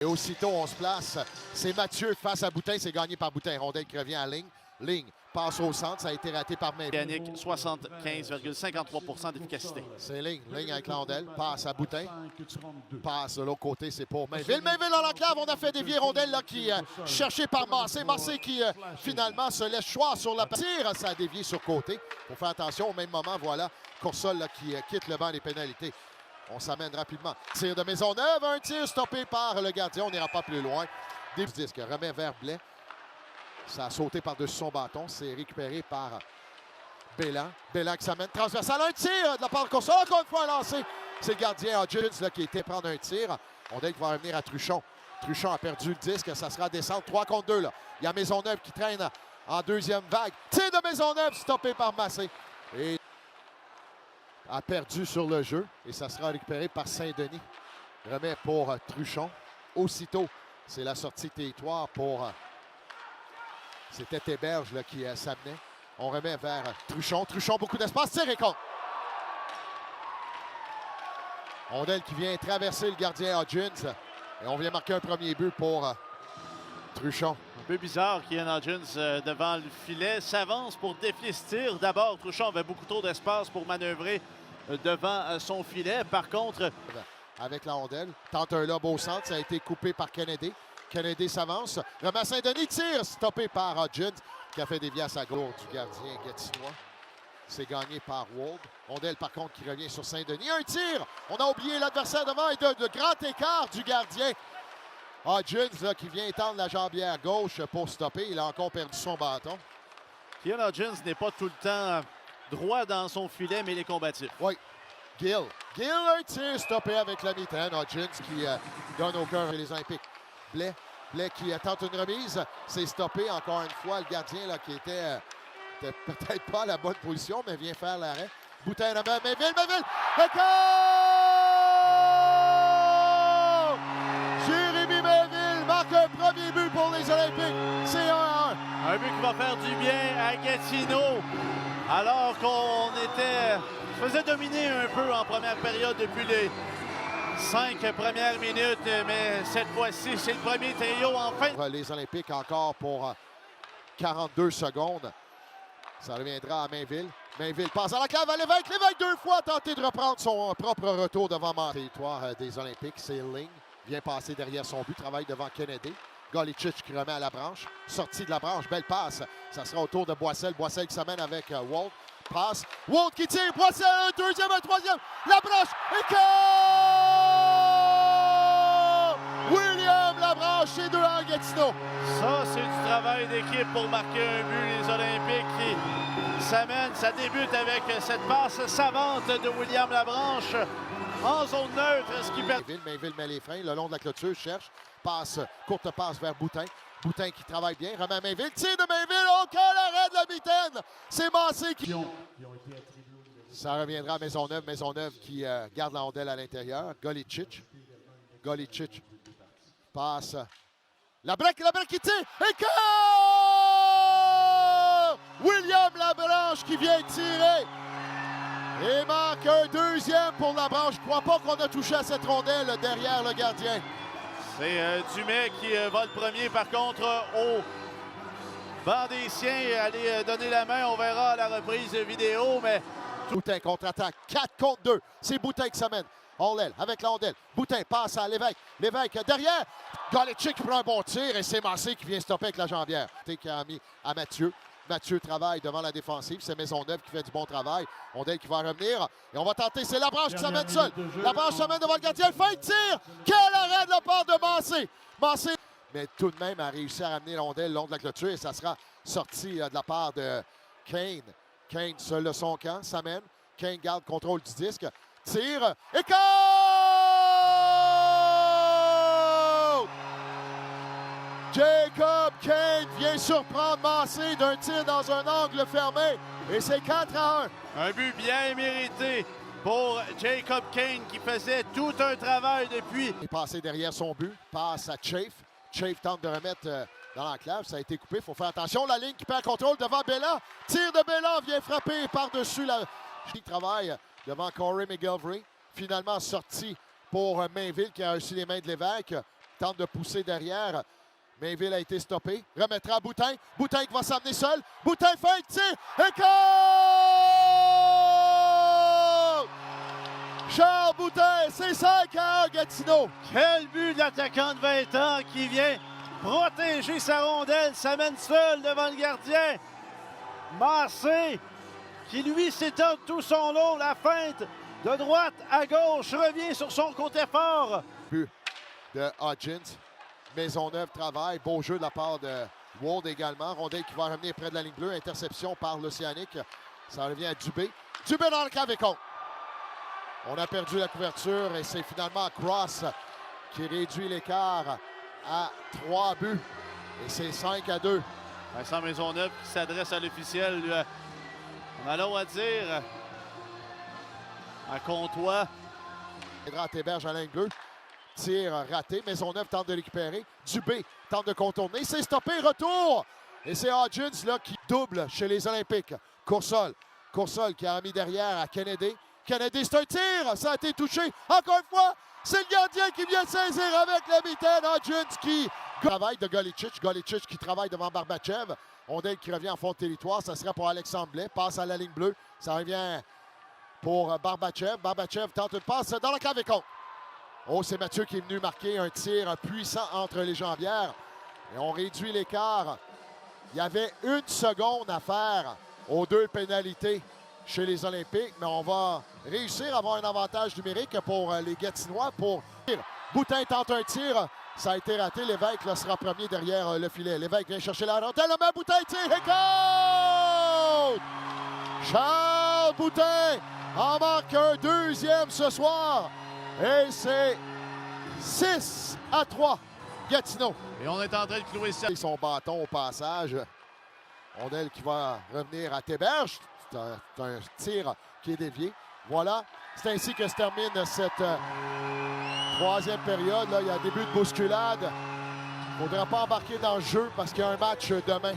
Et aussitôt, on se place. C'est Mathieu face à Boutin. C'est gagné par Boutin. Rondelle qui revient à ligne. Ligne passe au centre. Ça a été raté par Mainville. Yannick, 75,53% d'efficacité. C'est ligne. Ligne avec Rondelle. Passe à Boutin. Passe de l'autre côté. C'est pour Mainville. Mainville dans l'enclave. On a fait dévier Rondelle là, qui cherché par Massé. Massé qui finalement se laisse choix sur la tire. Ça a dévié sur côté. Il faut faire attention. Au même moment, voilà Coursol là, qui quitte le banc des pénalités. On s'amène rapidement. Tir de Maisonneuve, un tir stoppé par le gardien. On n'ira pas plus loin. Des disques remet vers Blais. Ça a sauté par-dessus son bâton. C'est récupéré par Bélan. Bélan qui s'amène transversal. Un tir de la part de Coursol. Encore une fois un lancé. C'est le gardien Hodgins qui était prendre un tir. On dit qu'il va revenir à Truchon. Truchon a perdu le disque. Ça sera descendre 3 contre 2. Là. Il y a Maisonneuve qui traîne en deuxième vague. Tir de Maisonneuve stoppé par Massé. Et a perdu sur le jeu et ça sera récupéré par Saint-Denis. Remet pour Truchon. Aussitôt, c'est la sortie de territoire pour... C'était Théberge là, qui s'amenait. On remet vers Truchon. Truchon, beaucoup d'espace. Tir et contre. Rondelle qui vient traverser le gardien Hodgins. Et on vient marquer un premier but pour Truchon. Un peu bizarre qu'Ian Hodgins devant le filet s'avance pour défier ce tir. D'abord, Truchon avait beaucoup trop d'espace pour manœuvrer devant son filet. Par contre... Avec la rondelle, tente un lob au centre. Ça a été coupé par Kennedy. Kennedy s'avance. Remet à Saint-Denis. Tire stoppé par Hodgins qui a fait dévier à sa gauche du gardien Gatinois. C'est gagné par Wold. Rondelle, par contre, qui revient sur Saint-Denis. Un tir! On a oublié l'adversaire devant et de grand écart du gardien. Hodgins là, qui vient étendre la jambière gauche pour stopper. Il a encore perdu son bâton. Ian Hodgins n'est pas tout le temps droit dans son filet, mais il est combatif. Oui. Gill, un tir stoppé avec la mitaine. Hodgins qui donne au cœur les Olympiques. Blais qui tente une remise. C'est stoppé encore une fois. Le gardien là, qui était peut-être pas à la bonne position, mais vient faire l'arrêt. Boutin à Mainville. Jérémy Mainville marque un premier but pour les Olympiques. C'est 1-1. Un but qui va faire du bien à Gatineau. Alors qu'on faisait dominer un peu en première période depuis les 5 premières minutes, mais cette fois-ci, c'est le premier trio en fin. Les Olympiques encore pour 42 secondes. Ça reviendra à Mainville. Mainville passe à la cave à Lévesque. Lévesque 2 fois a tenté de reprendre son propre retour devant le territoire des Olympiques. C'est Ligne. Vient passer derrière son but. Travaille devant Kennedy. Golicic qui remet à la branche. Sortie de la branche. Belle passe. Ça sera au tour de Boissel. Boissel qui s'amène avec Wold. Passe. Wold qui tire. Boissel, un deuxième, un troisième. La branche. Et que... William Labranche, c'est 2-1 Gatineau. Ça, c'est du travail d'équipe pour marquer un but. Les Olympiques qui s'amènent. Ça débute avec cette passe savante de William Labranche en zone neutre. Ce qui Mainville met les freins le long de la clôture. Cherche. Courte passe vers Boutin. Boutin qui travaille bien. Remet à Mainville. Tir de Mainville. Encore l'arrêt de la mitaine. C'est Massé qui... Ça reviendra à Maisonneuve. Maisonneuve qui garde la rondelle à l'intérieur. Golicic passe. La break qui tire. Et que... William Labranche qui vient tirer. Et manque un deuxième pour Labranche. Je ne crois pas qu'on a touché à cette rondelle derrière le gardien. C'est Dumais qui va le premier, par contre, au banc des siens. Aller donner la main, on verra à la reprise vidéo, mais... Boutin contre-attaque, 4 contre 2. C'est Boutin qui s'amène. On l'aile avec la rondelle. Boutin passe à Lévesque. Lévesque derrière. Golicic qui prend un bon tir et c'est Massé qui vient stopper avec la jambière. Qui a mis à Mathieu. Mathieu travaille devant la défensive. C'est Maisonneuve qui fait du bon travail. Rondelle qui va revenir. Et on va tenter. C'est Labranche qui s'amène seul. Labranche s'amène devant le gardien. Fin de tir. Quel arrêt de la part de Massé. Massé. Mais tout de même a réussi à ramener la rondelle le long de la clôture. Et ça sera sorti de la part de Kane. Kane seul de son camp. S'amène. Kane garde contrôle du disque. Tire. Et go! Jacob Kane vient surprendre Massé d'un tir dans un angle fermé. Et c'est 4-1. Un but bien mérité pour Jacob Kane qui faisait tout un travail depuis. Il est passé derrière son but. Passe à Chafe. Chafe tente de remettre dans l'enclave. Ça a été coupé. Il faut faire attention. La ligne qui perd contrôle devant Bélan. Tir de Bélan vient frapper par-dessus la... Il travaille devant Corey McGilvery. Finalement sorti pour Mainville qui a reçu les mains de Lévesque. tente de pousser derrière. Mainville a été stoppé. Remettra à Boutin. Boutin qui va s'amener seul. Boutin fait un tir. Et goal! Charles Boutin, c'est 5-1 Gatineau. Quel but de l'attaquant de 20 ans qui vient protéger sa rondelle, s'amène seul devant le gardien. Massé, qui lui s'étend tout son long, la feinte de droite à gauche, revient sur son côté fort. But de Hodgins. Maisonneuve travaille. Beau jeu de la part de Ward également. Rondelle qui va revenir près de la ligne bleue. Interception par l'Océanique. Ça revient à Dubé. Dubé dans le cave et contre. On a perdu la couverture et c'est finalement Cross qui réduit l'écart à 3 buts. Et c'est 5-2. Vincent Maisonneuve qui s'adresse à l'officiel. On a l'eau à dire à Comtois. Grand héberge à la ligne bleue. Tir raté. Maisonneuve tente de récupérer. Dubé tente de contourner. C'est stoppé. Retour. Et c'est Hodgins là, qui double chez les Olympiques. Coursol. Coursol qui a mis derrière à Kennedy. Kennedy, c'est un tir. Ça a été touché. Encore une fois, c'est le gardien qui vient de saisir avec la mitaine. Hodgins qui travaille de Golicic. Golicic qui travaille devant Barbachev. Ondel qui revient en fond de territoire. Ça sera pour Alexandre Blais. Passe à la ligne bleue. Ça revient pour Barbachev. Barbachev tente une passe dans le cave et contre. Oh, c'est Mathieu qui est venu marquer un tir puissant entre les jambières. Et on réduit l'écart. Il y avait 1 seconde à faire aux 2 pénalités chez les Olympiques, mais on va réussir à avoir un avantage numérique pour les Gatinois. Boutin tente un tir. Ça a été raté. Lévesque là, sera premier derrière le filet. Lévesque vient chercher la rondelle. Mais Boutin tire et compte! Charles Boutin en marque un deuxième ce soir. Et c'est 6-3 Gatineau. Et on est en train de clouer ça. Son bâton au passage. Rondelle qui va revenir à Théberge. C'est un tir qui est dévié. Voilà. C'est ainsi que se termine cette troisième période. Là, il y a un début de bousculade. Il ne faudra pas embarquer dans le jeu parce qu'il y a un match demain.